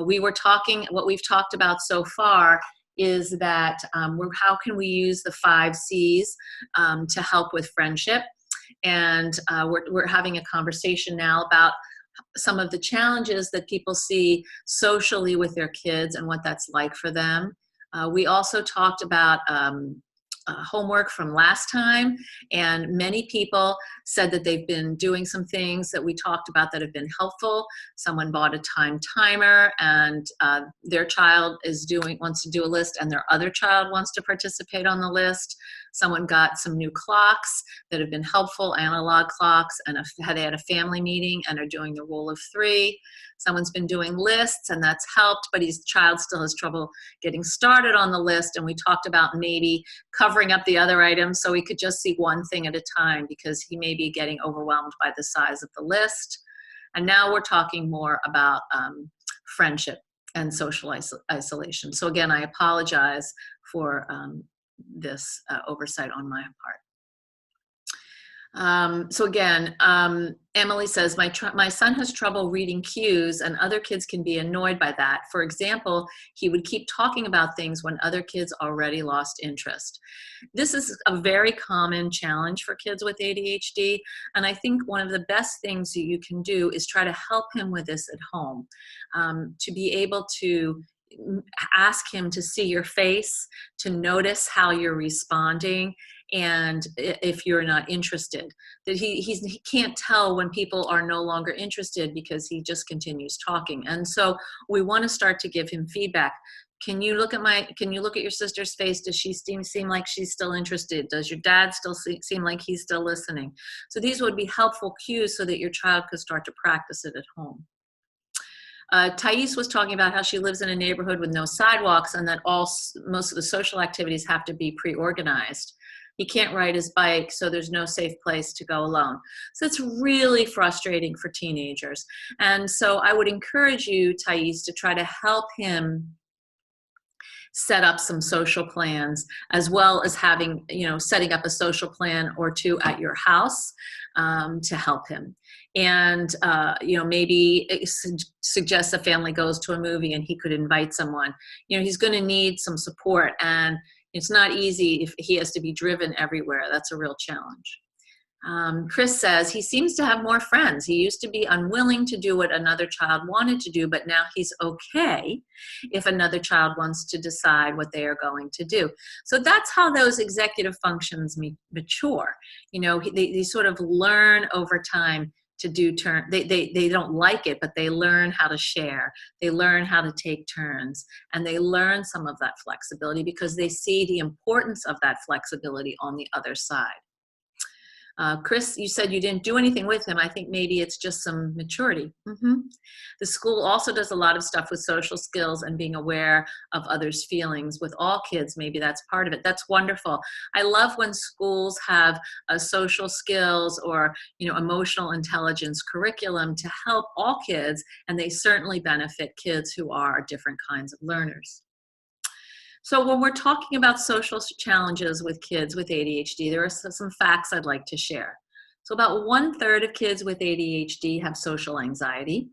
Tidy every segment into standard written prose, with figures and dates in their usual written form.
What we've talked about so far is that how can we use the 5 C's to help with friendship? And we're having a conversation now about some of the challenges that people see socially with their kids and what that's like for them. We also talked about homework from last time, and many people said that they've been doing some things that we talked about that have been helpful. Someone bought a time timer, and their child wants to do a list, and their other child wants to participate on the list. Someone got some new clocks that have been helpful, analog clocks, and they had a family meeting and are doing the rule of 3. Someone's been doing lists, and that's helped, but his child still has trouble getting started on the list, and we talked about maybe covering up the other items so he could just see one thing at a time because he may be getting overwhelmed by the size of the list. And now we're talking more about friendship and social isolation. So again, I apologize for this oversight on my part. So again, Emily says, my son has trouble reading cues and other kids can be annoyed by that. For example, he would keep talking about things when other kids already lost interest. This is a very common challenge for kids with ADHD. And I think one of the best things that you can do is try to help him with this at home, to be able to ask him to see your face, to notice how you're responding, and if you're not interested. That he can't tell when people are no longer interested because he just continues talking. And so we want to start to give him feedback. Can you look at your sister's face? Does she seem like she's still interested? Does your dad still seem like he's still listening? So these would be helpful cues so that your child could start to practice it at home. Thais was talking about how she lives in a neighborhood with no sidewalks and that most of the social activities have to be pre-organized. He can't ride his bike, so there's no safe place to go alone. So it's really frustrating for teenagers. And so I would encourage you, Thais, to try to help him set up some social plans, as well as setting up a social plan or 2 at your house to help him. And maybe suggest a family goes to a movie and he could invite someone. He's going to need some support, and it's not easy if he has to be driven everywhere. That's a real challenge. Chris says he seems to have more friends. He used to be unwilling to do what another child wanted to do, but now he's okay if another child wants to decide what they are going to do. So that's how those executive functions mature. They sort of learn over time to do they don't like it, but they learn how to share. They learn how to take turns, and they learn some of that flexibility because they see the importance of that flexibility on the other side. Chris, you said you didn't do anything with him. I think maybe it's just some maturity. The school also does a lot of stuff with social skills and being aware of others' feelings with all kids. Maybe that's part of it. That's wonderful. I love when schools have a social skills or emotional intelligence curriculum to help all kids, and they certainly benefit kids who are different kinds of learners. So when we're talking about social challenges with kids with ADHD, there are some facts I'd like to share. So about 1/3 of kids with ADHD have social anxiety.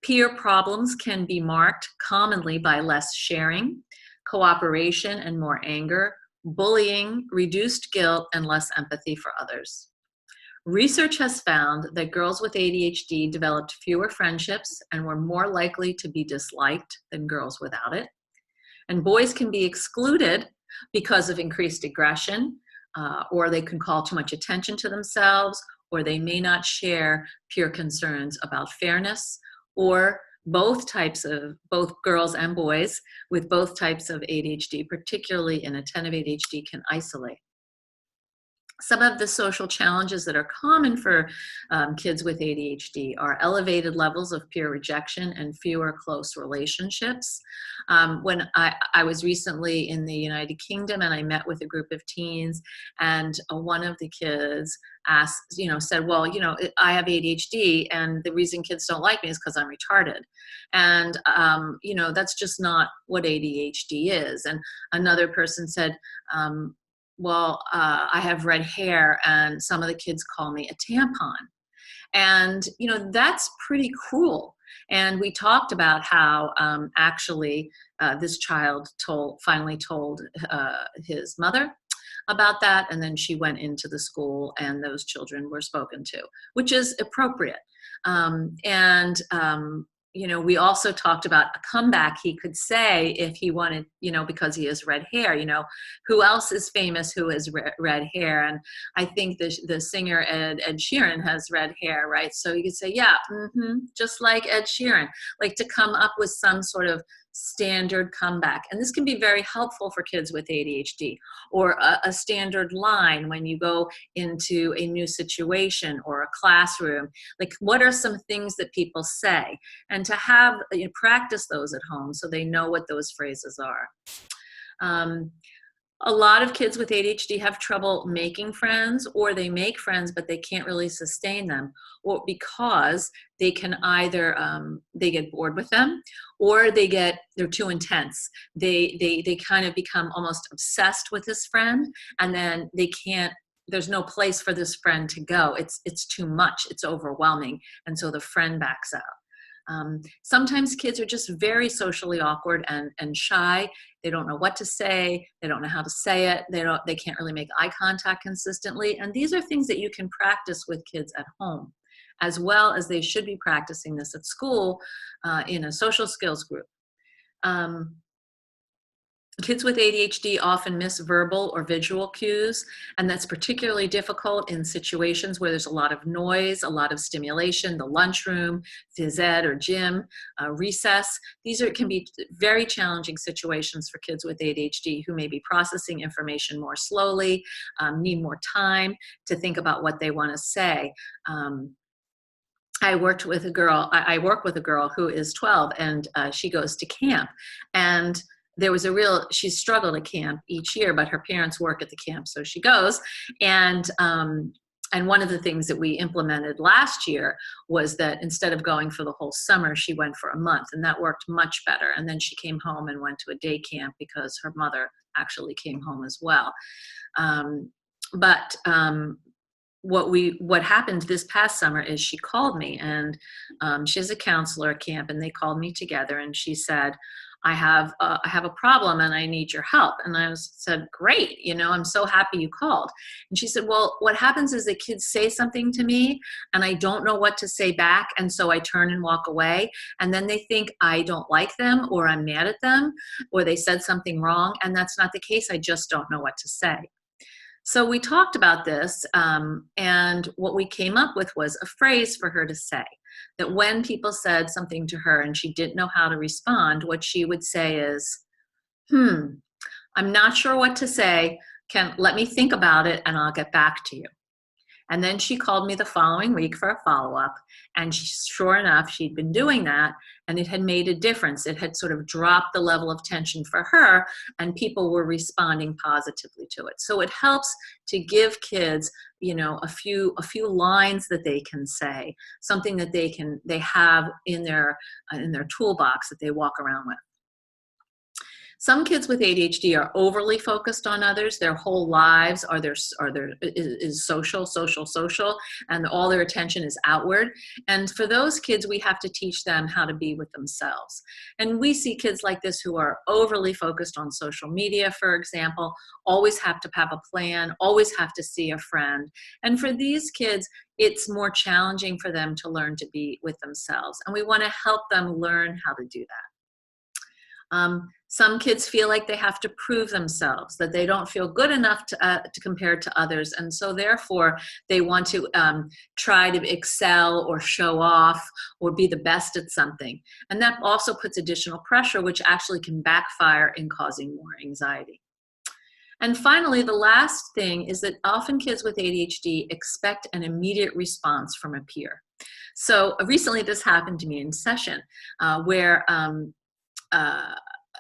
Peer problems can be marked commonly by less sharing, cooperation and more anger, bullying, reduced guilt, and less empathy for others. Research has found that girls with ADHD developed fewer friendships and were more likely to be disliked than girls without it. And boys can be excluded because of increased aggression, or they can call too much attention to themselves, or they may not share peer concerns about fairness, or both girls and boys with both types of ADHD, particularly inattentive ADHD, can isolate. Some of the social challenges that are common for kids with ADHD are elevated levels of peer rejection and fewer close relationships. When I was recently in the United Kingdom and I met with a group of teens, and one of the kids said, well, I have ADHD and the reason kids don't like me is because I'm retarded. And, that's just not what ADHD is. And another person said, I have red hair and some of the kids call me a tampon. And, that's pretty cruel. And we talked about how actually this child finally told his mother about that, and then she went into the school and those children were spoken to, which is appropriate. And we also talked about a comeback he could say if he wanted, because he has red hair. Who else is famous who has red hair? And I think the singer Ed Sheeran has red hair, right? So you could say, yeah, just like Ed Sheeran, like to come up with some sort of standard comeback. And this can be very helpful for kids with ADHD, or a standard line when you go into a new situation or a classroom. Like, what are some things that people say? And to have practice those at home so they know what those phrases are. A lot of kids with ADHD have trouble making friends, or they make friends but they can't really sustain them, or because they can either they get bored with them, or they're too intense. They kind of become almost obsessed with this friend, and then there's no place for this friend to go. It's too much, it's overwhelming, and so the friend backs out. Sometimes kids are just very socially awkward and shy. They don't know what to say. They don't know how to say it. They can't really make eye contact consistently. And these are things that you can practice with kids at home, as well as they should be practicing this at school in a social skills group. Kids with ADHD often miss verbal or visual cues, and that's particularly difficult in situations where there's a lot of noise, a lot of stimulation, the lunchroom, phys ed or gym, recess. These can be very challenging situations for kids with ADHD who may be processing information more slowly, need more time to think about what they want to say. I work with a girl who is 12, and she goes to camp, and she struggled at camp each year, but her parents work at the camp, so she goes. And one of the things that we implemented last year was that instead of going for the whole summer, she went for a month, and that worked much better. And then she came home and went to a day camp because her mother actually came home as well. What happened this past summer is she called me, and she has a counselor at camp, and they called me together, and she said, I have a problem and I need your help. And I said, great, I'm so happy you called. And she said, well, what happens is the kids say something to me and I don't know what to say back. And so I turn and walk away. And then they think I don't like them, or I'm mad at them, or they said something wrong. And that's not the case. I just don't know what to say. So we talked about this, and what we came up with was a phrase for her to say, that when people said something to her and she didn't know how to respond, what she would say is, I'm not sure what to say. Let me think about it and I'll get back to you. And then she called me the following week for a follow-up, and sure enough, she'd been doing that, and it had made a difference. It had sort of dropped the level of tension for her, and people were responding positively to it. So it helps to give kids, a few lines that they can say, something that they have in their toolbox that they walk around with. Some kids with ADHD are overly focused on others. Their whole lives is social, and all their attention is outward. And for those kids, we have to teach them how to be with themselves. And we see kids like this who are overly focused on social media, for example, always have to have a plan, always have to see a friend. And for these kids, it's more challenging for them to learn to be with themselves. And we want to help them learn how to do that. Some kids feel like they have to prove themselves, that they don't feel good enough to compare to others. And so therefore, they want to try to excel or show off or be the best at something. And that also puts additional pressure, which actually can backfire in causing more anxiety. And finally, the last thing is that often kids with ADHD expect an immediate response from a peer. So recently this happened to me in session where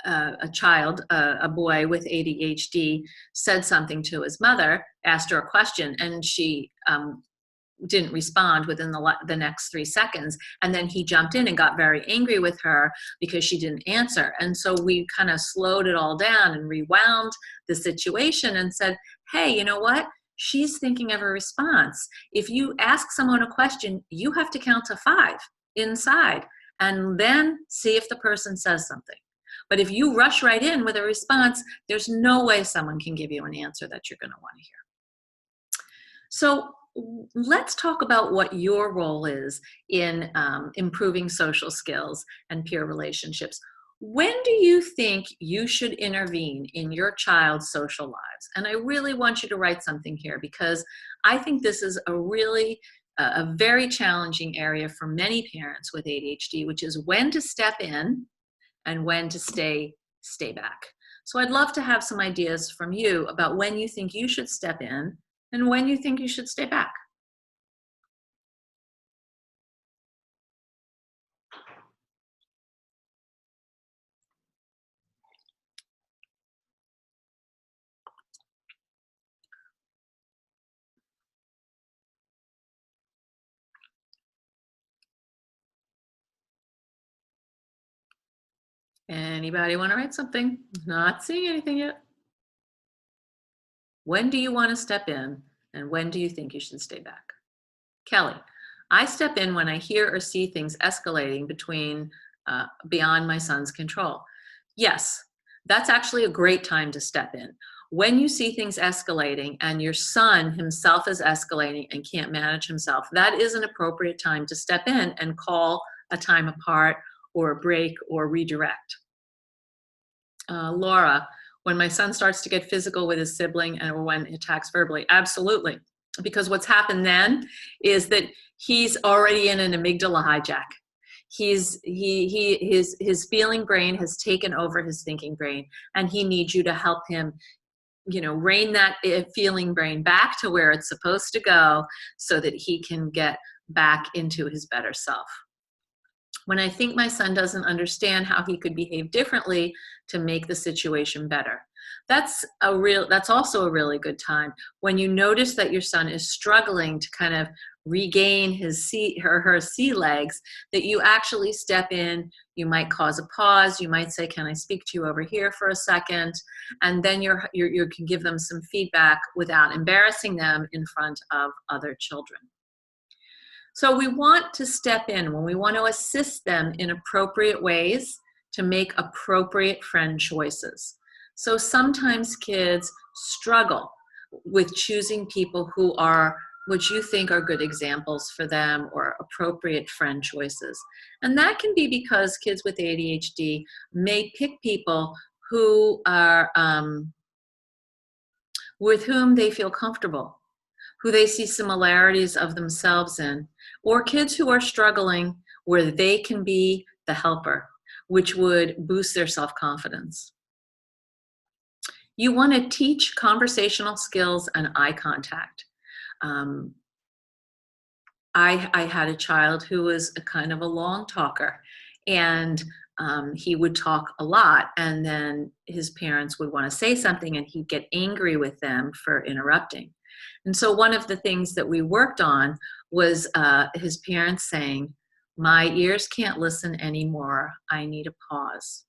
a child, a boy with ADHD, said something to his mother, asked her a question, and she didn't respond within the next 3 seconds. And then he jumped in and got very angry with her because she didn't answer. And so we kind of slowed it all down and rewound the situation and said, hey, you know what? She's thinking of a response. If you ask someone a question, you have to count to 5 inside. and then see if the person says something. But if you rush right in with a response, there's no way someone can give you an answer that you're going to want to hear. So let's talk about what your role is in improving social skills and peer relationships. When do you think you should intervene in your child's social lives? And I really want you to write something here, because I think this is a very challenging area for many parents with ADHD, which is when to step in and when to stay back. So I'd love to have some ideas from you about when you think you should step in and when you think you should stay back. Anybody want to write something? Not seeing anything yet. When do you want to step in and when do you think you should stay back? Kelly, I step in when I hear or see things escalating beyond my son's control. Yes, that's actually a great time to step in. When you see things escalating and your son himself is escalating and can't manage himself, that is an appropriate time to step in and call a time apart or a break or redirect. Laura, when my son starts to get physical with his sibling or when he attacks verbally, absolutely. Because what's happened then is that he's already in an amygdala hijack. His feeling brain has taken over his thinking brain, and he needs you to help him, rein that feeling brain back to where it's supposed to go so that he can get back into his better self. When I think my son doesn't understand how he could behave differently to make the situation better. That's also a really good time when you notice that your son is struggling to kind of regain his her sea legs, that you actually step in. You might cause a pause. You might say, "Can I speak to you over here for a second?" And then you can give them some feedback without embarrassing them in front of other children. So we want to step in when we want to assist them in appropriate ways to make appropriate friend choices. So sometimes kids struggle with choosing people which you think are good examples for them or appropriate friend choices. And that can be because kids with ADHD may pick people who are with whom they feel comfortable, who they see similarities of themselves in, or kids who are struggling where they can be the helper, which would boost their self-confidence. You want to teach conversational skills and eye contact. I had a child who was a kind of a long talker, and he would talk a lot, and then his parents would want to say something and he'd get angry with them for interrupting. And so one of the things that we worked on was his parents saying, "My ears can't listen anymore. I need a pause."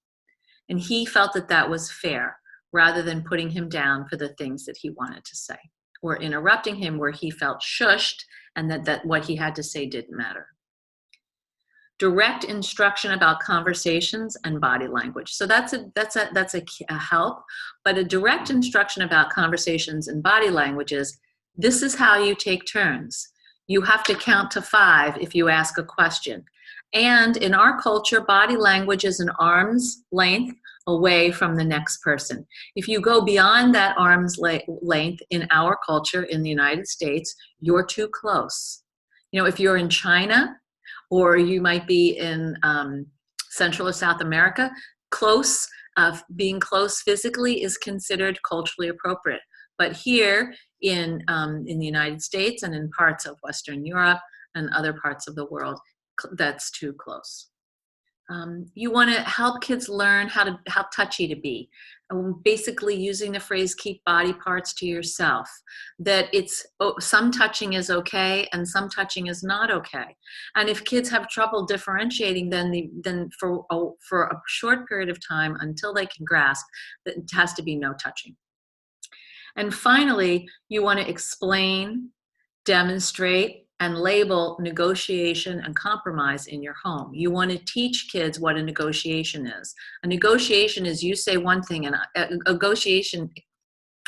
And he felt that that was fair, rather than putting him down for the things that he wanted to say or interrupting him where he felt shushed and that what he had to say didn't matter. Direct instruction about conversations and body language. So that's a help, but a direct instruction about conversations and body languages. This is how you take turns. You have to count to 5 if you ask a question. And in our culture, body language is an arm's length away from the next person. If you go beyond that arm's length in our culture in the United States, you're too close. If you're in China, or you might be in Central or South America, being close physically is considered culturally appropriate. But here in the United States and in parts of Western Europe and other parts of the world, that's too close. You want to help kids learn how touchy to be. Basically using the phrase, keep body parts to yourself, that some touching is okay and some touching is not okay. And if kids have trouble differentiating, then for a short period of time until they can grasp, that it has to be no touching. And finally, you want to explain, demonstrate, and label negotiation and compromise in your home. You want to teach kids what a negotiation is. A negotiation is you say one thing, and a negotiation,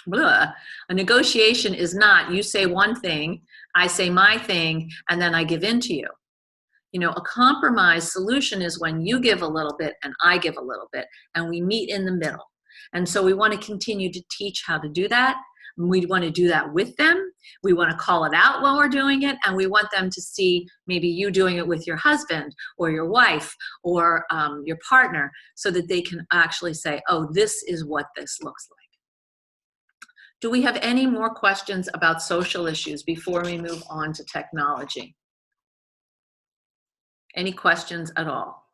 blah, a negotiation is not you say one thing, I say my thing, and then I give in to you. You know, a compromise solution is when you give a little bit and I give a little bit, and we meet in the middle. And so we want to continue to teach how to do that. We want to do that with them. We want to call it out while we're doing it, and we want them to see maybe you doing it with your husband or your wife or your partner, so that they can actually say, oh, this is what this looks like. Do we have any more questions about social issues before we move on to technology? Any questions at all?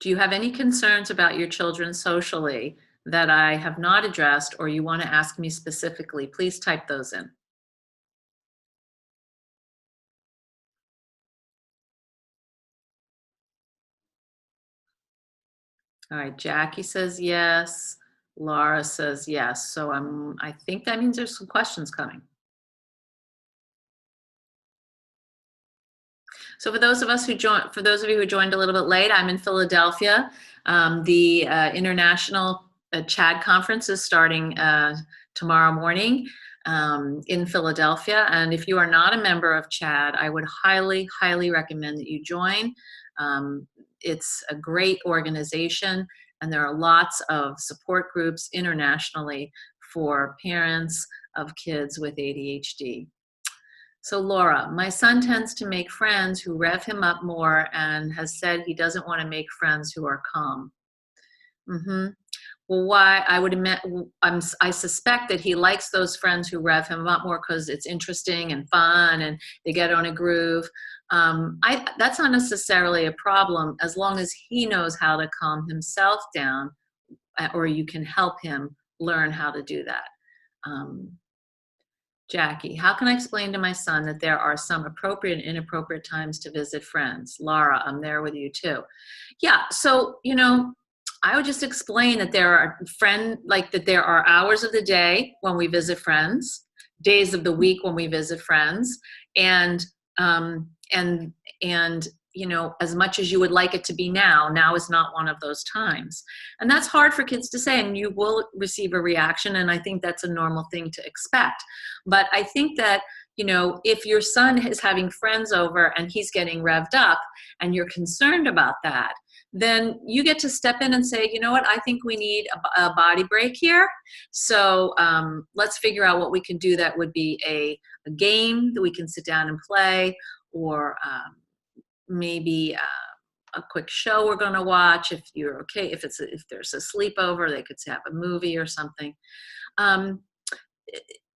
Do you have any concerns about your children socially that I have not addressed, or you want to ask me specifically? Please type those in. All right, Jackie says yes. Laura says yes. So I think that means there's some questions coming. So for those of you who joined a little bit late, I'm in Philadelphia. The International CHAD Conference is starting tomorrow morning in Philadelphia. And if you are not a member of CHAD, I would highly, highly recommend that you join. It's a great organization, and there are lots of support groups internationally for parents of kids with ADHD. So Laura, my son tends to make friends who rev him up more and has said he doesn't want to make friends who are calm. Well, why? I suspect that he likes those friends who rev him up more because it's interesting and fun and they get on a groove. That's not necessarily a problem as long as he knows how to calm himself down, or you can help him learn how to do that. Jackie, how can I explain to my son that there are some appropriate and inappropriate times to visit friends? Laura, I'm there with you too. Yeah, so, I would just explain that there are hours of the day when we visit friends, days of the week when we visit friends, and as much as you would like it to be now is not one of those times. And that's hard for kids to say, and you will receive a reaction, and I think that's a normal thing to expect. But I think that, if your son is having friends over and he's getting revved up and you're concerned about that, then you get to step in and say, you know what, I think we need a body break here. So let's figure out what we can do that would be a game that we can sit down and play, or maybe a quick show we're going to watch. If you're okay, if there's a sleepover, they could have a movie or something.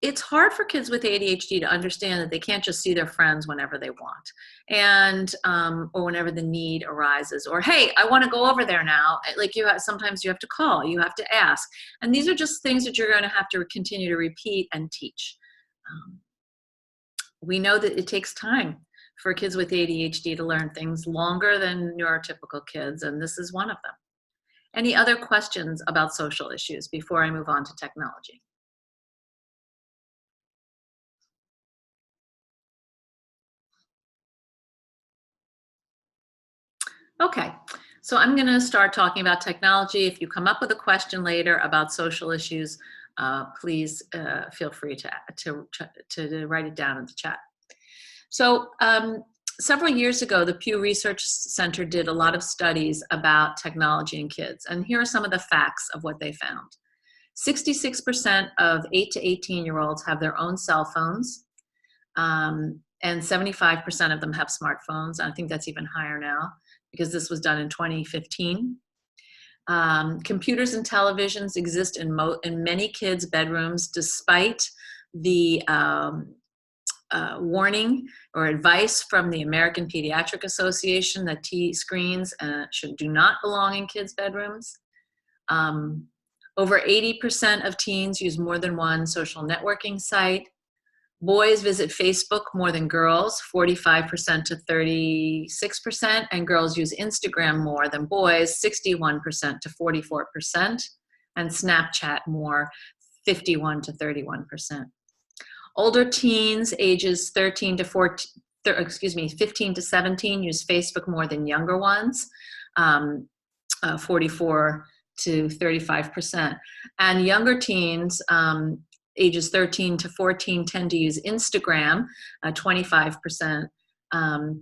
It's hard for kids with ADHD to understand that they can't just see their friends whenever they want, and or whenever the need arises, or hey, I want to go over there now. Like sometimes you have to call, you have to ask, and these are just things that you're going to have to continue to repeat and teach. We know that it takes time for kids with ADHD to learn things longer than neurotypical kids, and this is one of them. Any other questions about social issues before I move on to technology? Okay, so I'm going to start talking about technology. If you come up with a question later about social issues, please feel free to write it down in the chat. So several years ago, the Pew Research Center did a lot of studies about technology in kids. And here are some of the facts of what they found. 66% of 8 to 18-year-olds have their own cell phones, and 75% of them have smartphones. I think that's even higher now because this was done in 2015. Computers and televisions exist in many kids' bedrooms, despite the warning or advice from the American Pediatric Association that screens do not belong in kids' bedrooms. Over 80% of teens use more than one social networking site. Boys visit Facebook more than girls, 45% to 36%, and girls use Instagram more than boys, 61% to 44%, and Snapchat more, 51 to 31%. Older teens, ages 13 to 14, 15 to 17, use Facebook more than younger ones, 44 to 35%. And younger teens, ages 13 to 14, tend to use Instagram, 25%,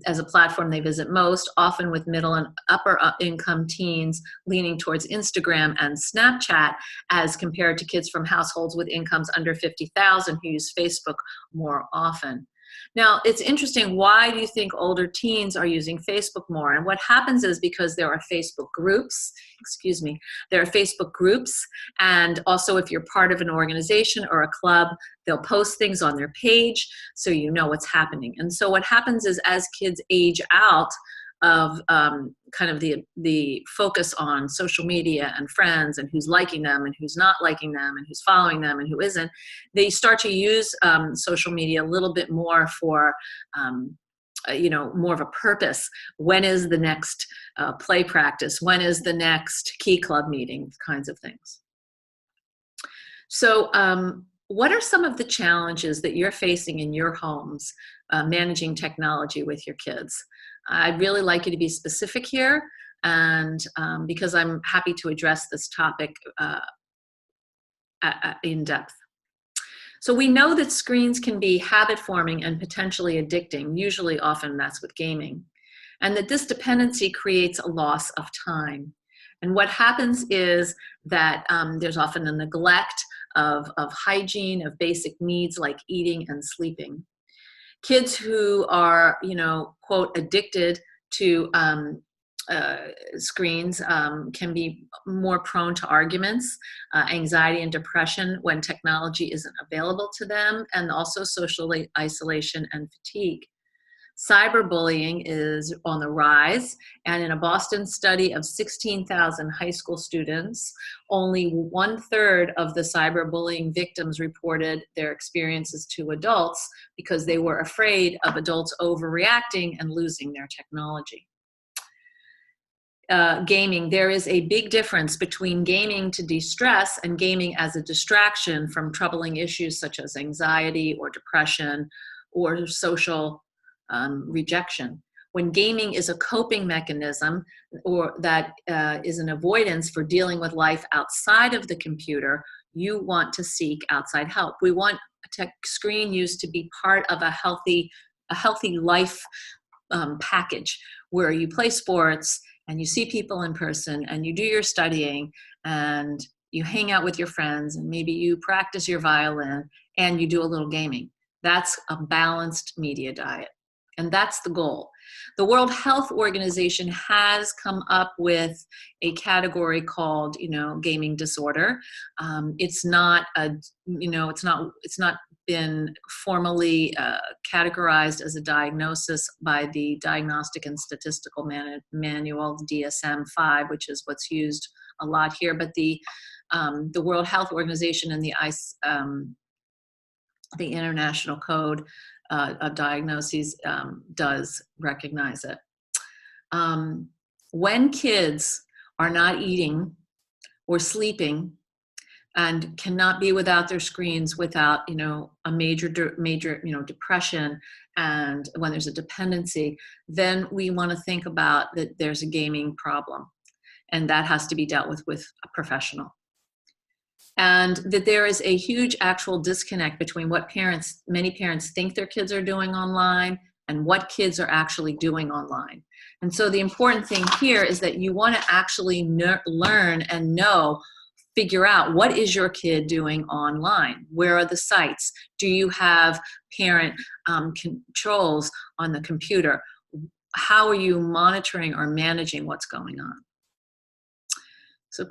as a platform they visit most, often with middle and upper income teens leaning towards Instagram and Snapchat, as compared to kids from households with incomes under 50,000 who use Facebook more often. Now, it's interesting, why do you think older teens are using Facebook more? And what happens is because there are Facebook groups, there are Facebook groups, and also if you're part of an organization or a club, they'll post things on their page so you know what's happening. And so what happens is, as kids age out of kind of the focus on social media and friends and who's liking them and who's not liking them and who's following them and who isn't, they start to use social media a little bit more for more of a purpose. When is the next play practice? When is the next key club meeting? Kinds of things. So what are some of the challenges that you're facing in your homes managing technology with your kids? I'd really like you to be specific here, and because I'm happy to address this topic in depth. So we know that screens can be habit-forming and potentially addicting, often that's with gaming, and that this dependency creates a loss of time. And what happens is that there's often a neglect of hygiene, of basic needs like eating and sleeping. Kids who are, quote, addicted to screens can be more prone to arguments, anxiety and depression when technology isn't available to them, and also social isolation and fatigue. Cyberbullying is on the rise, and in a Boston study of 16,000 high school students, only 1/3 of the cyberbullying victims reported their experiences to adults because they were afraid of adults overreacting and losing their technology. Gaming, there is a big difference between gaming to de-stress and gaming as a distraction from troubling issues such as anxiety or depression or social rejection. When gaming is a coping mechanism, or that is an avoidance for dealing with life outside of the computer, you want to seek outside help. We want screen use to be part of a healthy life package where you play sports and you see people in person and you do your studying and you hang out with your friends and maybe you practice your violin and you do a little gaming. That's a balanced media diet. And that's the goal. The World Health Organization has come up with a category called, gaming disorder. It's not been formally categorized as a diagnosis by the Diagnostic and Statistical Manual, DSM-5, which is what's used a lot here. But the World Health Organization and the International Code of Diagnoses does recognize it. When kids are not eating or sleeping and cannot be without their screens without, a major depression, and when there's a dependency, then we want to think about that there's a gaming problem, and that has to be dealt with a professional. And that there is a huge actual disconnect between what many parents think their kids are doing online and what kids are actually doing online. And so the important thing here is that you want to actually learn and figure out, what is your kid doing online? Where are the sites? Do you have parent controls on the computer? How are you monitoring or managing what's going on? So,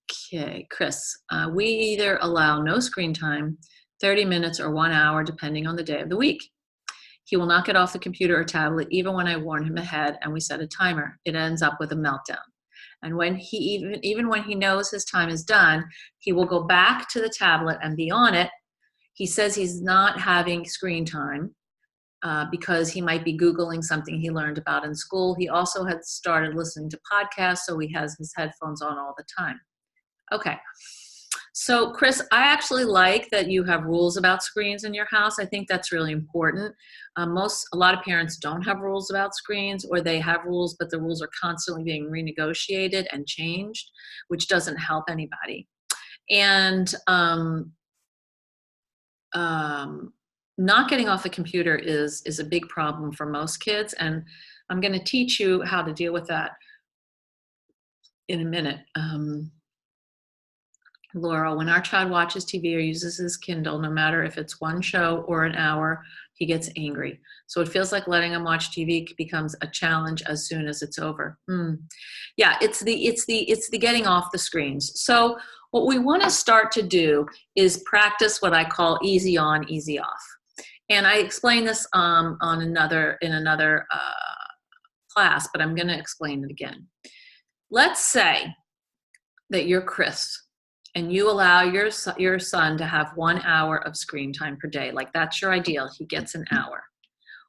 okay, Chris, we either allow no screen time, 30 minutes or 1 hour, depending on the day of the week. He will not get off the computer or tablet, even when I warn him ahead and we set a timer. It ends up with a meltdown. And when even when he knows his time is done, he will go back to the tablet and be on it. He says he's not having screen time because he might be Googling something he learned about in school. He also had started listening to podcasts, so he has his headphones on all the time. Okay. So, Chris, I actually like that you have rules about screens in your house. I think that's really important. A lot of parents don't have rules about screens, or they have rules, but the rules are constantly being renegotiated and changed, which doesn't help anybody. And not getting off the computer is a big problem for most kids, and I'm going to teach you how to deal with that in a minute. Laura, when our child watches TV or uses his Kindle, no matter if it's one show or an hour, he gets angry. So it feels like letting him watch TV becomes a challenge as soon as it's over. Yeah, it's the getting off the screens. So what we want to start to do is practice what I call easy on, easy off. And I explained this in another class, but I'm going to explain it again. Let's say that you're Chris, and you allow your son to have 1 hour of screen time per day. Like, that's your ideal. He gets an hour.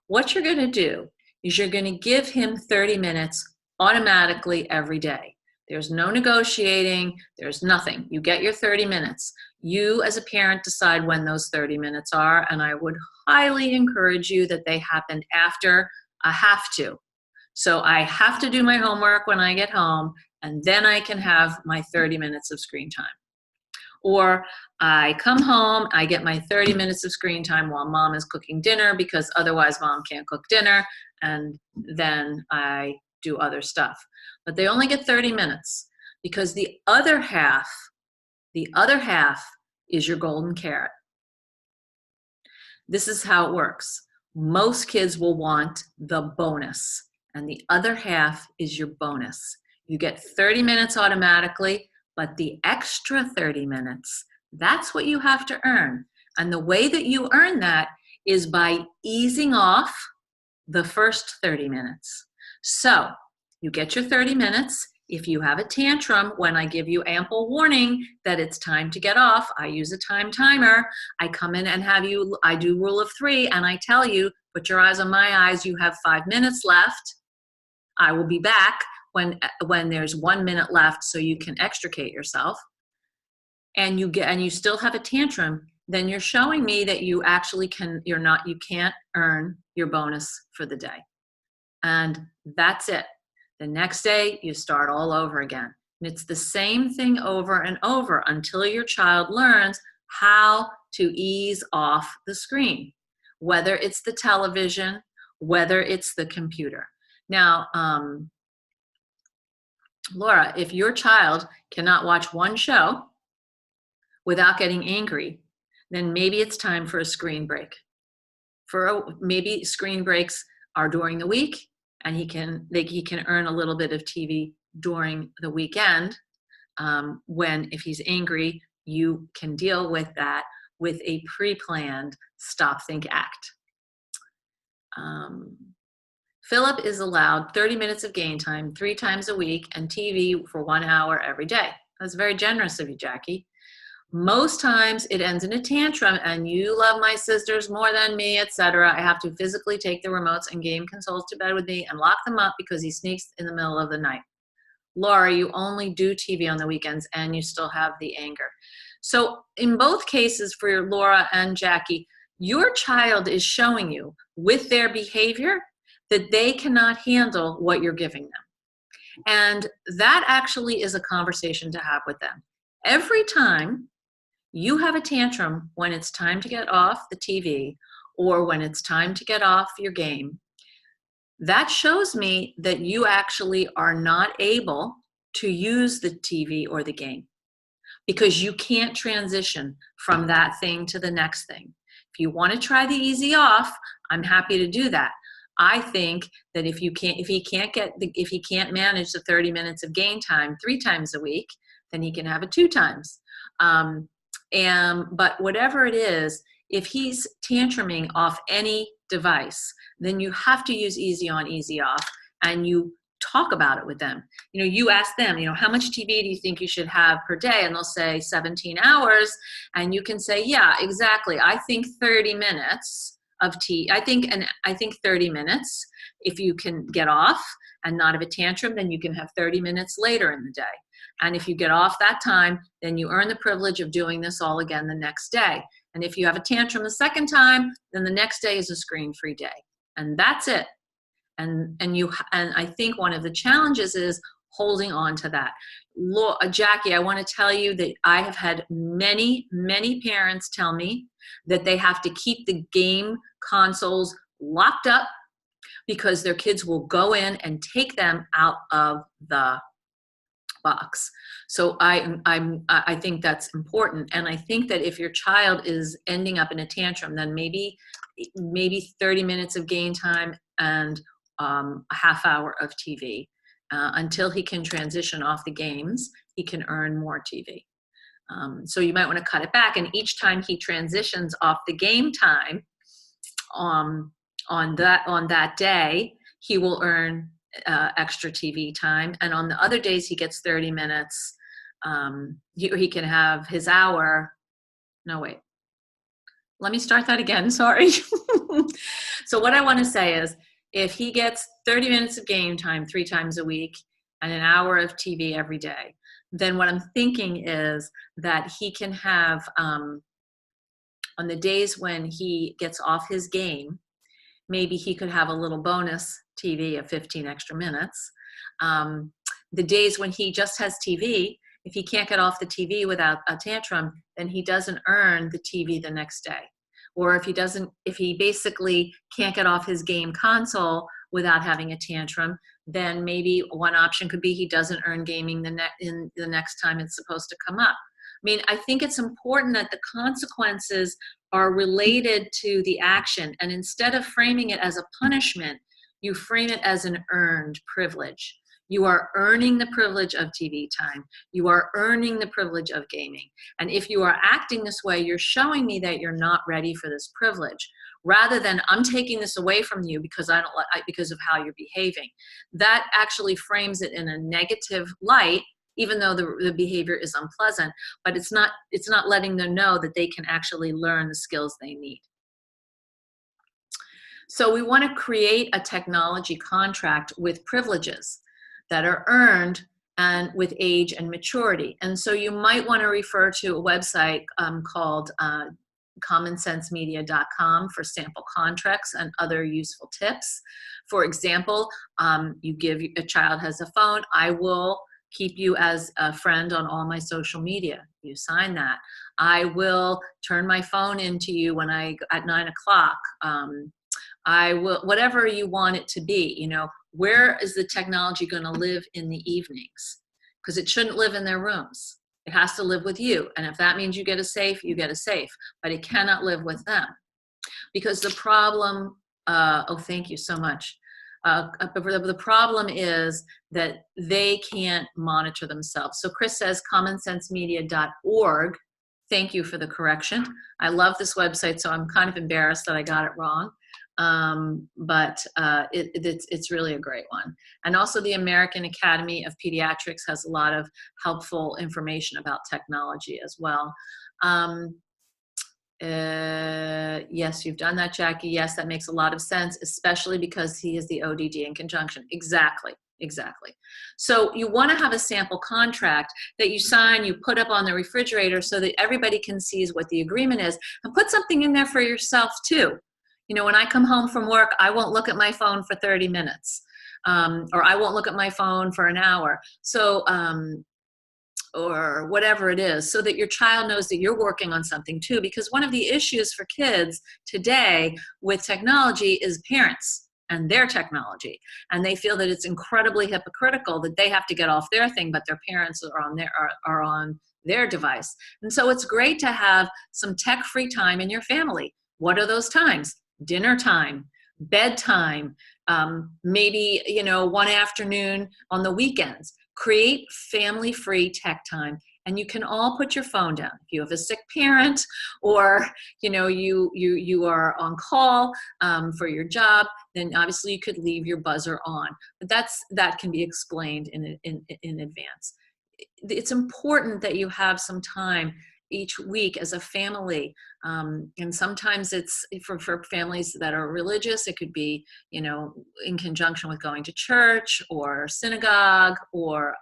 What you're going to do is you're going to give him 30 minutes automatically every day. There's no negotiating. There's nothing. You get your 30 minutes. You, as a parent, decide when those 30 minutes are, and I would highly encourage you that they happen after a have to. So I have to do my homework when I get home, and then I can have my 30 minutes of screen time. Or I come home, I get my 30 minutes of screen time while mom is cooking dinner, because otherwise mom can't cook dinner, and then I do other stuff. But they only get 30 minutes, because the other half is your golden carrot. This is how it works. Most kids will want the bonus, and the other half is your bonus. You get 30 minutes automatically, but the extra 30 minutes, that's what you have to earn. And the way that you earn that is by easing off the first 30 minutes. So you get your 30 minutes. If you have a tantrum, when I give you ample warning that it's time to get off, I use a time timer. I come in and I do rule of 3, and I tell you, put your eyes on my eyes, you have 5 minutes left. I will be back when there's 1 minute left, so you can extricate yourself, and you still have a tantrum, then you're showing me that you actually you can't earn your bonus for the day. And that's it. The next day you start all over again. And it's the same thing over and over until your child learns how to ease off the screen, whether it's the television, whether it's the computer. Now, Laura, if your child cannot watch one show without getting angry, then maybe it's time for a screen break. Maybe screen breaks are during the week, and he can earn a little bit of TV during the weekend. If he's angry, you can deal with that with a pre-planned stop, think, act. Philip is allowed 30 minutes of game time 3 times a week and TV for 1 hour every day. That's very generous of you, Jackie. Most times it ends in a tantrum, and you love my sisters more than me, etc. I have to physically take the remotes and game consoles to bed with me and lock them up because he sneaks in the middle of the night. Laura, you only do TV on the weekends and you still have the anger. So in both cases, for Laura and Jackie, your child is showing you with their behavior that they cannot handle what you're giving them. And that actually is a conversation to have with them. Every time you have a tantrum when it's time to get off the TV or when it's time to get off your game, that shows me that you actually are not able to use the TV or the game, because you can't transition from that thing to the next thing. If you want to try the easy off, I'm happy to do that. I think that if he can't manage the 30 minutes of game time 3 times a week, then he can have it 2 times. But whatever it is, if he's tantruming off any device, then you have to use easy on, easy off, and you talk about it with them. You ask them, how much TV do you think you should have per day? And they'll say 17 hours. And you can say, yeah, exactly. I think 30 minutes of I think 30 minutes. If you can get off and not have a tantrum, then you can have 30 minutes later in the day. And if you get off that time, then you earn the privilege of doing this all again the next day. And if you have a tantrum the second time, then the next day is a screen-free day. And that's it. And I think one of the challenges is holding on to that. Jackie, I want to tell you that I have had many, many parents tell me that they have to keep the game consoles locked up because their kids will go in and take them out of the box. So I think that's important. And I think that if your child is ending up in a tantrum, then maybe 30 minutes of game time and a half hour of TV. Until he can transition off the games, he can earn more TV. So you might want to cut it back. And each time he transitions off the game time on that day, he will earn extra TV time. And on the other days, he gets 30 minutes. He can have his hour. No, wait. Let me start that again. Sorry. So what I want to say is, if he gets 30 minutes of game time 3 times a week and an hour of TV every day, then what I'm thinking is that he can have, on the days when he gets off his game, maybe he could have a little bonus TV of 15 extra minutes. The days when he just has TV, if he can't get off the TV without a tantrum, then he doesn't earn the TV the next day. Or if he basically can't get off his game console without having a tantrum, then maybe one option could be he doesn't earn gaming the next time it's supposed to come up. I mean, I think it's important that the consequences are related to the action. And instead of framing it as a punishment, you frame it as an earned privilege. You are earning the privilege of TV time. You are earning the privilege of gaming. And if you are acting this way, you're showing me that you're not ready for this privilege, rather than I'm taking this away from you because because of how you're behaving. That actually frames it in a negative light, even though the behavior is unpleasant, but it's not letting them know that they can actually learn the skills they need. So we want to create a technology contract with privileges that are earned and with age and maturity. And so you might want to refer to a website called commonsensemedia.com for sample contracts and other useful tips. For example, a child has a phone, I will keep you as a friend on all my social media. You sign that. I will turn my phone into you at 9 o'clock. I will, whatever you want it to be, where is the technology going to live in the evenings? Because it shouldn't live in their rooms. It has to live with you. And if that means you get a safe, you get a safe, but it cannot live with them. Because the problem, thank you so much. The problem is that they can't monitor themselves. So Chris says commonsensemedia.org. Thank you for the correction. I love this website, so I'm kind of embarrassed that I got it wrong. But it's really a great one. And also the American Academy of Pediatrics has a lot of helpful information about technology as well. Yes, you've done that, Jackie. Yes, that makes a lot of sense, especially because he is the ODD in conjunction. Exactly. So you want to have a sample contract that you sign, you put up on the refrigerator so that everybody can see what the agreement is, and put something in there for yourself too. When I come home from work, I won't look at my phone for 30 minutes, or I won't look at my phone for an hour. So, or whatever it is, so that your child knows that you're working on something too. Because one of the issues for kids today with technology is parents and their technology. And they feel that it's incredibly hypocritical that they have to get off their thing, but their parents are on their device. And so it's great to have some tech-free time in your family. What are those times? Dinner time, bedtime, maybe, one afternoon on the weekends. Create family-free tech time And you can all put your phone down. If you have a sick parent, or you are on call for your job, then obviously you could leave your buzzer on. But that can be explained in advance. It's important that you have some time each week as a family, and sometimes it's for families that are religious. It could be in conjunction with going to church or synagogue, or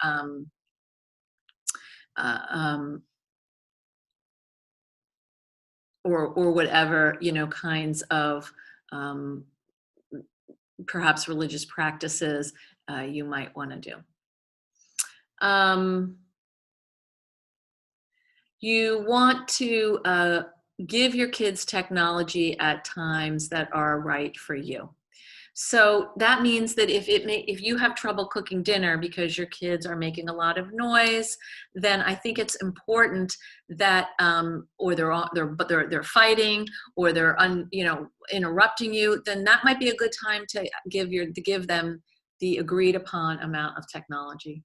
or whatever kinds of perhaps religious practices you might want to do. You want to give your kids technology at times that are right for you. So that means that if you have trouble cooking dinner because your kids are making a lot of noise, then I think it's important that or they're fighting, or they're interrupting you, then that might be a good time to give them the agreed upon amount of technology.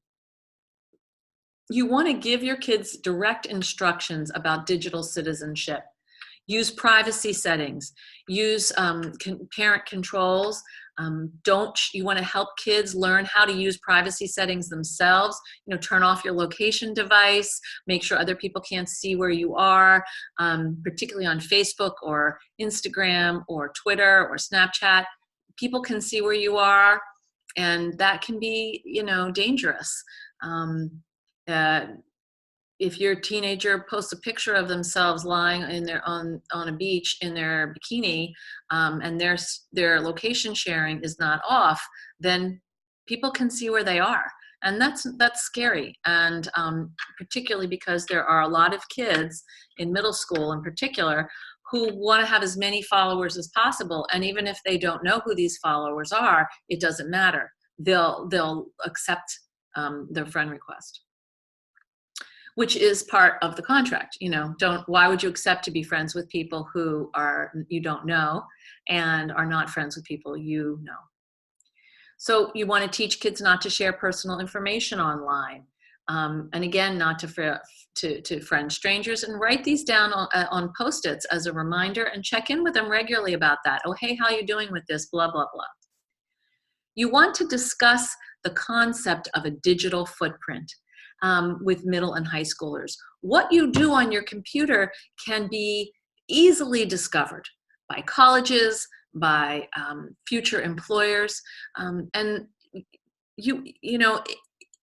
You want to give your kids direct instructions about digital citizenship. Use privacy settings. Use parent controls. You want to help kids learn how to use privacy settings themselves. Turn off your location device. Make sure other people can't see where you are, particularly on Facebook or Instagram or Twitter or Snapchat. People can see where you are, and that can be, dangerous. If your teenager posts a picture of themselves lying on a beach in their bikini, and their location sharing is not off, then people can see where they are, and that's scary. And particularly because there are a lot of kids in middle school in particular who want to have as many followers as possible, and even if they don't know who these followers are, it doesn't matter. They'll accept their friend request, which is part of the contract. Why would you accept to be friends with people who you don't know, and are not friends with people you know? So you want to teach kids not to share personal information online, and again, not to friend strangers, and write these down on Post-its as a reminder, and check in with them regularly about that. Oh, hey, how you doing with this? Blah, blah, blah. You want to discuss the concept of a digital footprint with middle and high schoolers. What you do on your computer can be easily discovered by colleges, by future employers, and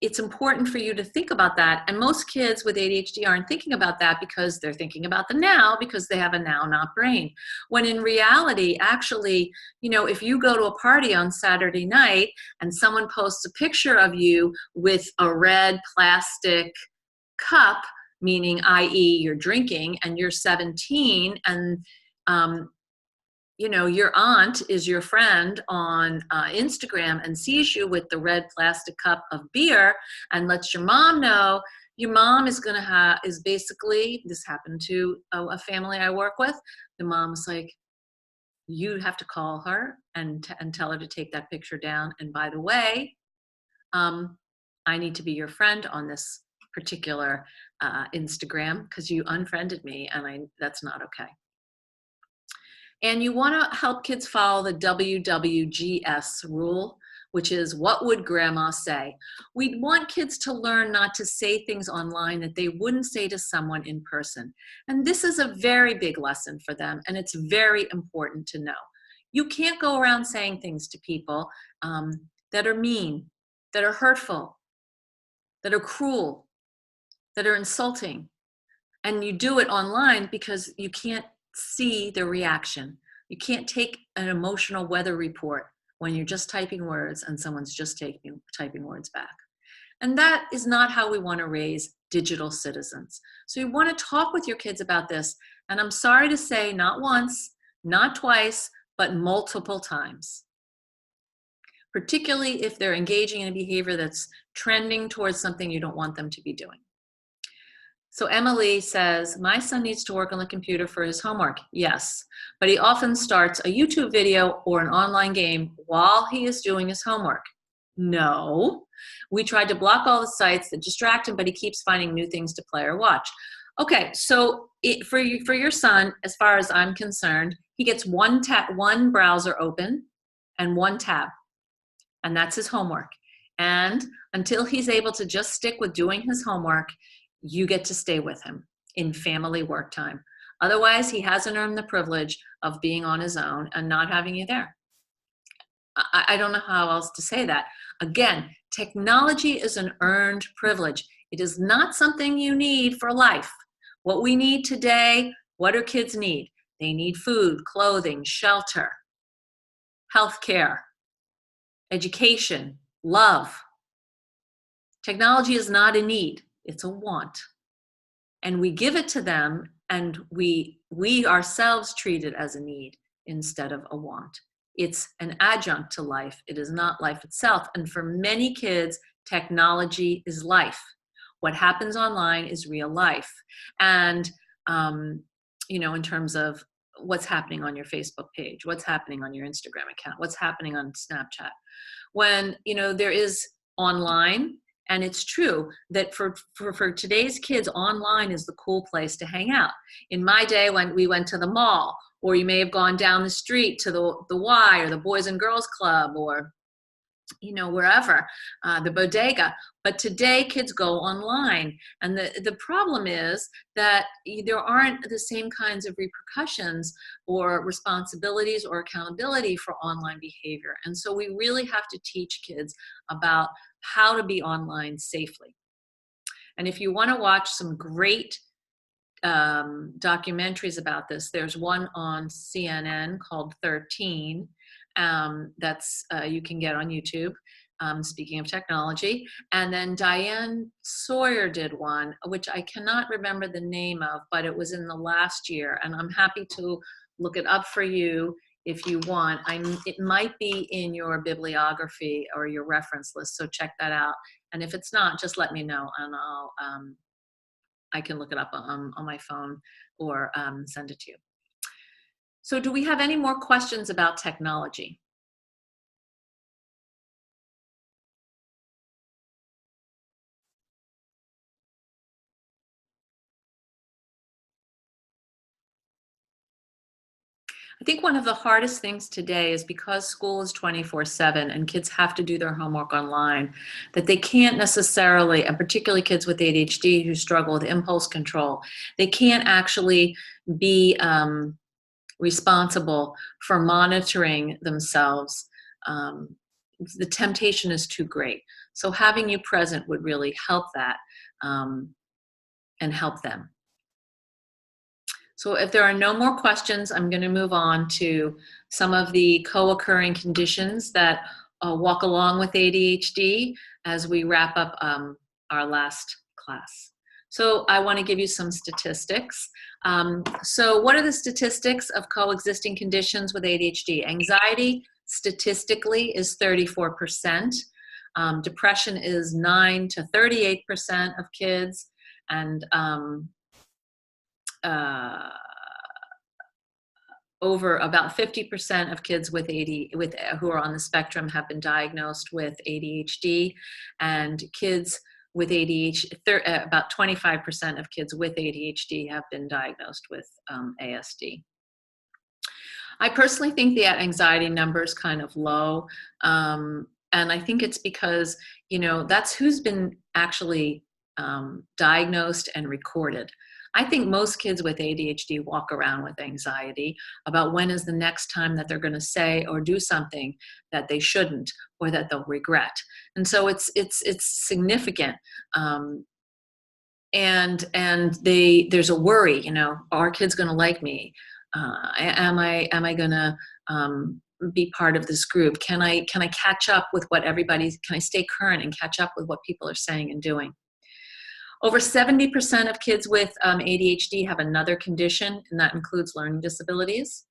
it's important for you to think about that. And most kids with ADHD aren't thinking about that because they're thinking about the now, because they have a now not brain. When in reality, actually, if you go to a party on Saturday night and someone posts a picture of you with a red plastic cup, meaning i.e. you're drinking and you're 17, and your aunt is your friend on Instagram and sees you with the red plastic cup of beer and lets your mom know, your mom is basically, this happened to a family I work with. The mom was like, you have to call her and tell her to take that picture down. And by the way, I need to be your friend on this particular Instagram because you unfriended me, and that's not okay. And you want to help kids follow the WWGS rule, which is, what would grandma say? We want kids to learn not to say things online that they wouldn't say to someone in person. And this is a very big lesson for them, and it's very important to know. You can't go around saying things to people that are mean, that are hurtful, that are cruel, that are insulting. And you do it online because you can't see the reaction. You can't take an emotional weather report when you're just typing words and someone's just typing words back. And that is not how we want to raise digital citizens. So you want to talk with your kids about this. And I'm sorry to say, not once, not twice, but multiple times. Particularly if they're engaging in a behavior that's trending towards something you don't want them to be doing. So Emily says, my son needs to work on the computer for his homework. Yes, but he often starts a YouTube video or an online game while he is doing his homework. No, We tried to block all the sites that distract him, but he keeps finding new things to play or watch. Okay, so for your son, as far as I'm concerned, he gets one browser open and one tab, and that's his homework. And until he's able to just stick with doing his homework, you get to stay with him in family work time. Otherwise, he hasn't earned the privilege of being on his own and not having you there. I don't know how else to say that. Again, technology is an earned privilege. It is not something you need for life. What we need today, what do kids need? They need food, clothing, shelter, healthcare, education, love. Technology is not a need, it's a want. And we give it to them, and we ourselves treat it as a need instead of a want. It's an adjunct to life. It is not life itself. And for many kids, technology is life. What happens online is real life. And, in terms of what's happening on your Facebook page, what's happening on your Instagram account, what's happening on Snapchat. When, there is online, and it's true that for today's kids, online is the cool place to hang out. In my day, when we went to the mall, or you may have gone down the street to the Y or the Boys and Girls Club, or wherever, the bodega. But today kids go online. And the problem is that there aren't the same kinds of repercussions or responsibilities or accountability for online behavior. And so we really have to teach kids about how to be online safely. And if you want to watch some great documentaries about this, there's one on CNN called 13. That's you can get on YouTube, speaking of technology. And then Diane Sawyer did one, which I cannot remember the name of, but it was in the last year. And I'm happy to look it up for you if you want. It might be in your bibliography or your reference list, so check that out. And if it's not, just let me know, and I can look it up on my phone or send it to you. So do we have any more questions about technology? I think one of the hardest things today is because school is 24/7 and kids have to do their homework online, that they can't necessarily, and particularly kids with ADHD who struggle with impulse control, they can't actually be responsible for monitoring themselves. The temptation is too great. So having you present would really help that and help them. So if there are no more questions, I'm going to move on to some of the co-occurring conditions that walk along with ADHD as we wrap up our last class. So I want to give you some statistics. So what are the statistics of coexisting conditions with ADHD? Anxiety statistically is 34%. Depression is 9 to 38% of kids, and over about 50% of kids who are on the spectrum have been diagnosed with ADHD, and kids with ADHD, about 25% of kids with ADHD have been diagnosed with ASD. I personally think the anxiety number is kind of low, and I think it's because, that's who's been actually diagnosed and recorded. I think most kids with ADHD walk around with anxiety about when is the next time that they're going to say or do something that they shouldn't or that they'll regret. And so it's significant. And there's a worry, are kids going to like me? Am I going to be part of this group? Can I catch up with what can I stay current and catch up with what people are saying and doing? Over 70% of kids with ADHD have another condition, and that includes learning disabilities.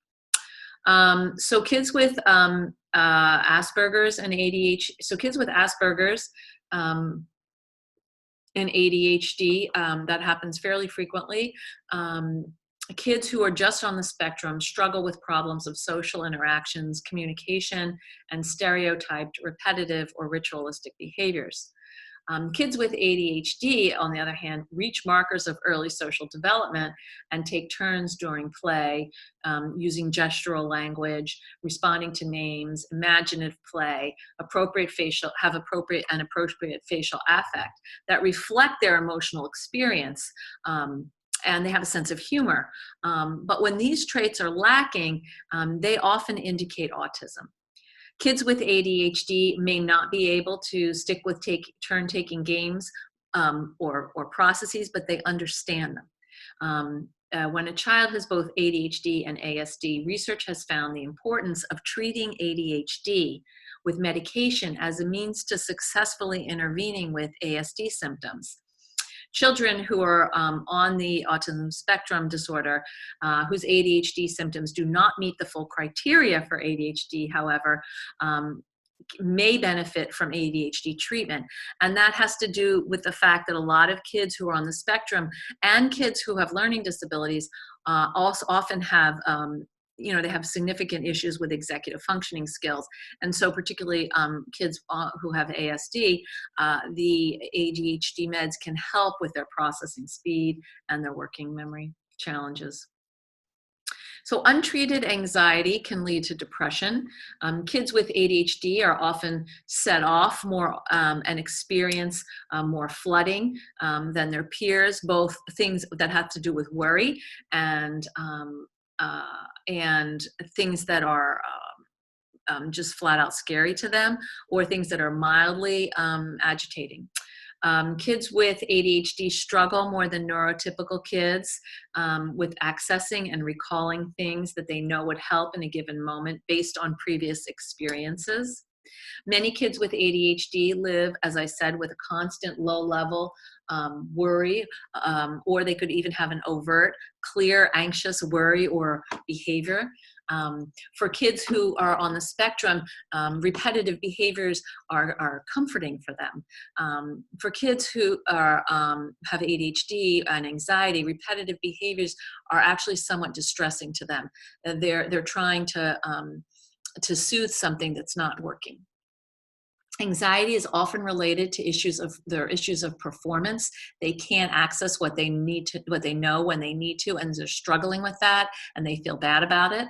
So kids with Asperger's and ADHD, kids with Asperger's and ADHD, that happens fairly frequently. Kids who are just on the spectrum struggle with problems of social interactions, communication, and stereotyped, repetitive, or ritualistic behaviors. Kids with ADHD, on the other hand, reach markers of early social development and take turns during play, using gestural language, responding to names, imaginative play, have appropriate and appropriate facial affect that reflect their emotional experience. And they have a sense of humor. But when these traits are lacking, they often indicate autism. Kids with ADHD may not be able to stick with turn-taking games or processes, but they understand them. When a child has both ADHD and ASD, research has found the importance of treating ADHD with medication as a means to successfully intervening with ASD symptoms. Children who are on the autism spectrum disorder, whose ADHD symptoms do not meet the full criteria for ADHD, however, may benefit from ADHD treatment. And that has to do with the fact that a lot of kids who are on the spectrum and kids who have learning disabilities also often have they have significant issues with executive functioning skills. And so particularly kids who have ASD, the ADHD meds can help with their processing speed and their working memory challenges. So untreated anxiety can lead to depression. Kids with ADHD are often set off more and experience more flooding than their peers, both things that have to do with worry and things that are just flat out scary to them, or things that are mildly agitating. Kids with ADHD struggle more than neurotypical kids with accessing and recalling things that they know would help in a given moment based on previous experiences. Many kids with ADHD live, as I said, with a constant low-level worry, or they could even have an overt, clear, anxious worry or behavior. For kids who are on the spectrum, repetitive behaviors are comforting for them. For kids who have ADHD and anxiety, repetitive behaviors are actually somewhat distressing to them. They're trying to soothe something that's not working. Anxiety is often related to issues of performance. They can't access what they know when they need to, and they're struggling with that, and they feel bad about it.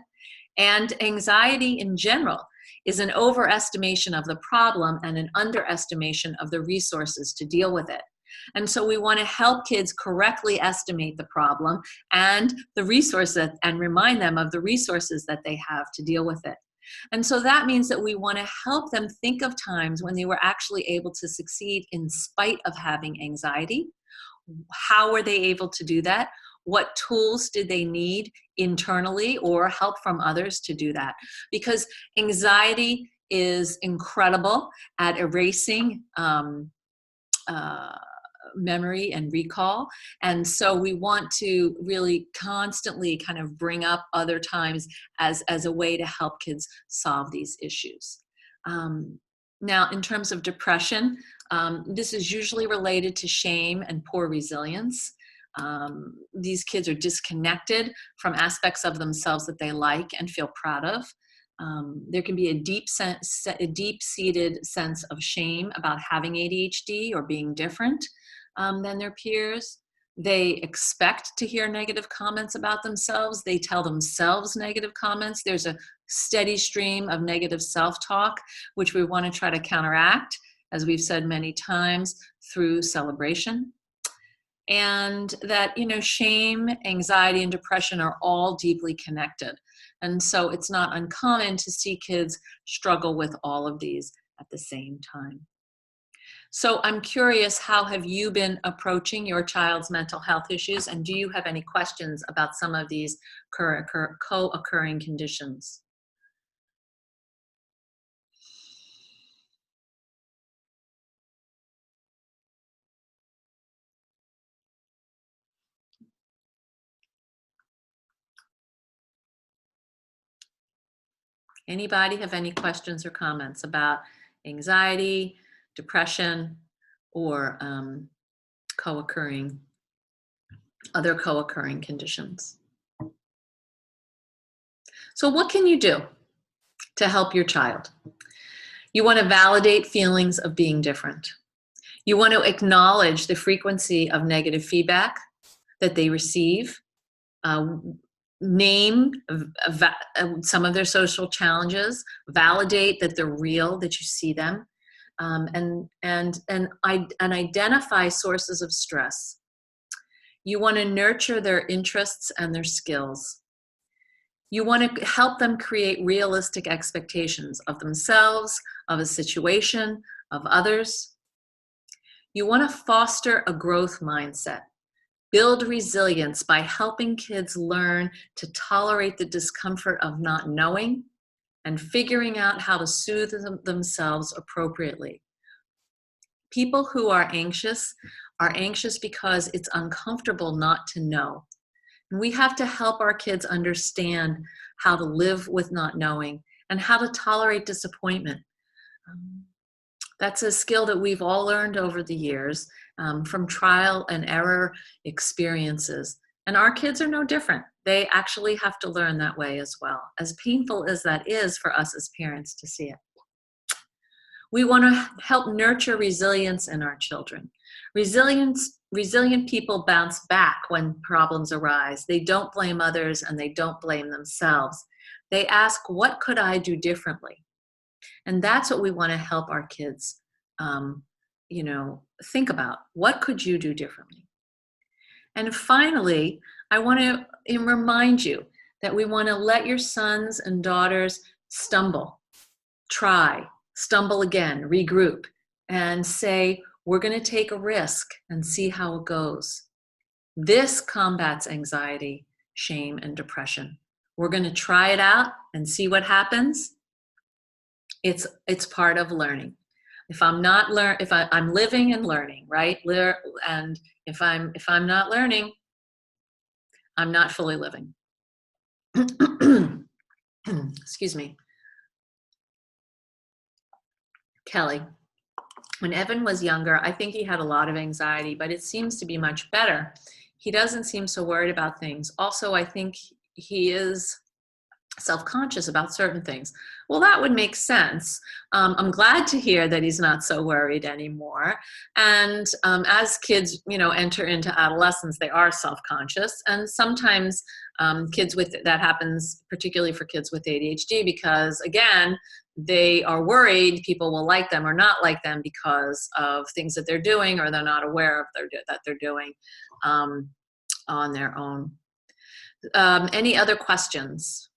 And anxiety in general is an overestimation of the problem and an underestimation of the resources to deal with it. And so we want to help kids correctly estimate the problem and the resources, and remind them of the resources that they have to deal with it. And so that means that we want to help them think of times when they were actually able to succeed in spite of having anxiety. How were they able to do that? What tools did they need internally or help from others to do that? Because anxiety is incredible at erasing memory and recall. And so we want to really constantly kind of bring up other times as a way to help kids solve these issues. Now, in terms of depression, this is usually related to shame and poor resilience. These kids are disconnected from aspects of themselves that they like and feel proud of. There can be a deep-seated sense of shame about having ADHD or being different than their peers. They expect to hear negative comments about themselves. They tell themselves negative comments. There's a steady stream of negative self-talk, which we want to try to counteract, as we've said many times, through celebration. And that, shame, anxiety, and depression are all deeply connected. And so it's not uncommon to see kids struggle with all of these at the same time. So I'm curious, how have you been approaching your child's mental health issues? And do you have any questions about some of these co-occurring conditions? Anybody have any questions or comments about anxiety, depression, or other co-occurring conditions? So what can you do to help your child? You want to validate feelings of being different. You want to acknowledge the frequency of negative feedback that they receive. Name some of their social challenges. Validate that they're real, that you see them, and identify sources of stress. You want to nurture their interests and their skills. You want to help them create realistic expectations of themselves, of a situation, of others. You want to foster a growth mindset. Build resilience by helping kids learn to tolerate the discomfort of not knowing and figuring out how to soothe themselves appropriately. People who are anxious because it's uncomfortable not to know. And we have to help our kids understand how to live with not knowing and how to tolerate disappointment. That's a skill that we've all learned over the years from trial and error experiences. And our kids are no different. They actually have to learn that way as well, as painful as that is for us as parents to see it. We want to help nurture resilience in our children. Resilient people bounce back when problems arise. They don't blame others and they don't blame themselves. They ask, what could I do differently? And that's what we want to help our kids, think about. What could you do differently? And finally, I want to remind you that we want to let your sons and daughters stumble, try, stumble again, regroup, and say, we're going to take a risk and see how it goes. This combats anxiety, shame, and depression. We're going to try it out and see what happens. It's part of learning. If I'm living and learning, right? And if I'm not learning, I'm not fully living. Excuse me. Kelly, when Evan was younger, I think he had a lot of anxiety, but it seems to be much better. He doesn't seem so worried about things. Also, I think he is self-conscious about certain things. Well, that would make sense. I'm glad to hear that he's not so worried anymore. And as kids, enter into adolescence, they are self-conscious. And sometimes that happens particularly for kids with ADHD because, again, they are worried people will like them or not like them because of things that they're doing or they're not aware of that they're doing on their own. Any other questions?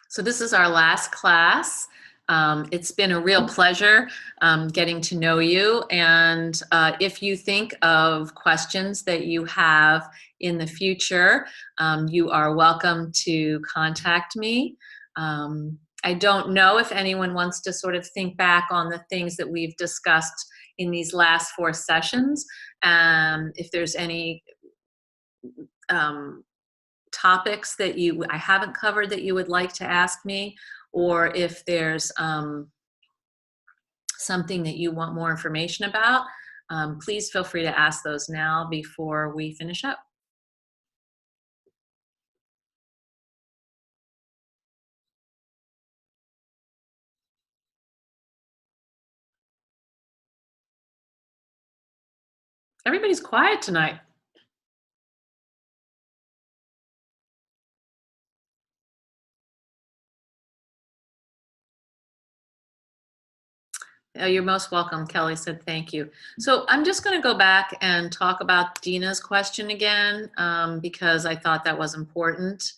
So this is our last class. It's been a real pleasure getting to know you. And if you think of questions that you have in the future, you are welcome to contact me. I don't know if anyone wants to sort of think back on the things that we've discussed in these last 4 sessions. If there's any topics that I haven't covered that you would like to ask me, or if there's something that you want more information about, please feel free to ask those now before we finish up. Everybody's quiet tonight. Oh, you're most welcome. Kelly said thank you. So I'm just going to go back and talk about Dina's question again because I thought that was important.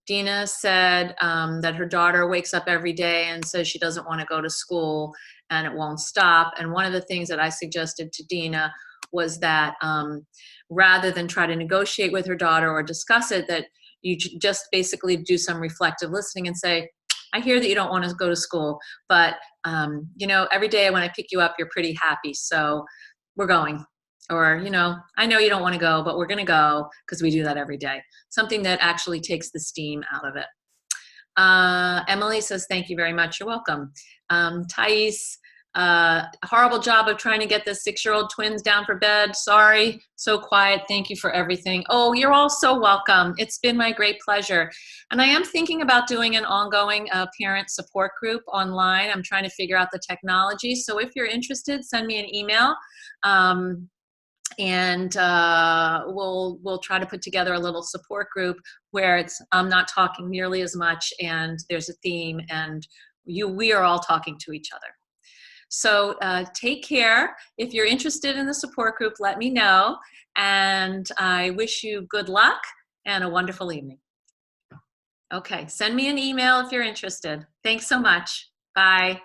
Dina said that her daughter wakes up every day and says she doesn't want to go to school and it won't stop. And one of the things that I suggested to Dina was that rather than try to negotiate with her daughter or discuss it, that you just basically do some reflective listening and say, I hear that you don't want to go to school, but every day when I pick you up, you're pretty happy. So we're going. Or, you know, I know you don't want to go, but we're going to go, because we do that every day. Something that actually takes the steam out of it. Emily says, thank you very much. You're welcome. Thais, horrible job of trying to get the 6-year-old twins down for bed. Sorry, so quiet. Thank you for everything. Oh, you're all so welcome. It's been my great pleasure. And I am thinking about doing an ongoing parent support group online. I'm trying to figure out the technology. So if you're interested, send me an email. And we'll try to put together a little support group where I'm not talking nearly as much, and there's a theme, and we are all talking to each other. So take care. If you're interested in the support group, let me know, and I wish you good luck and a wonderful evening. Okay, send me an email if you're interested. Thanks so much. Bye.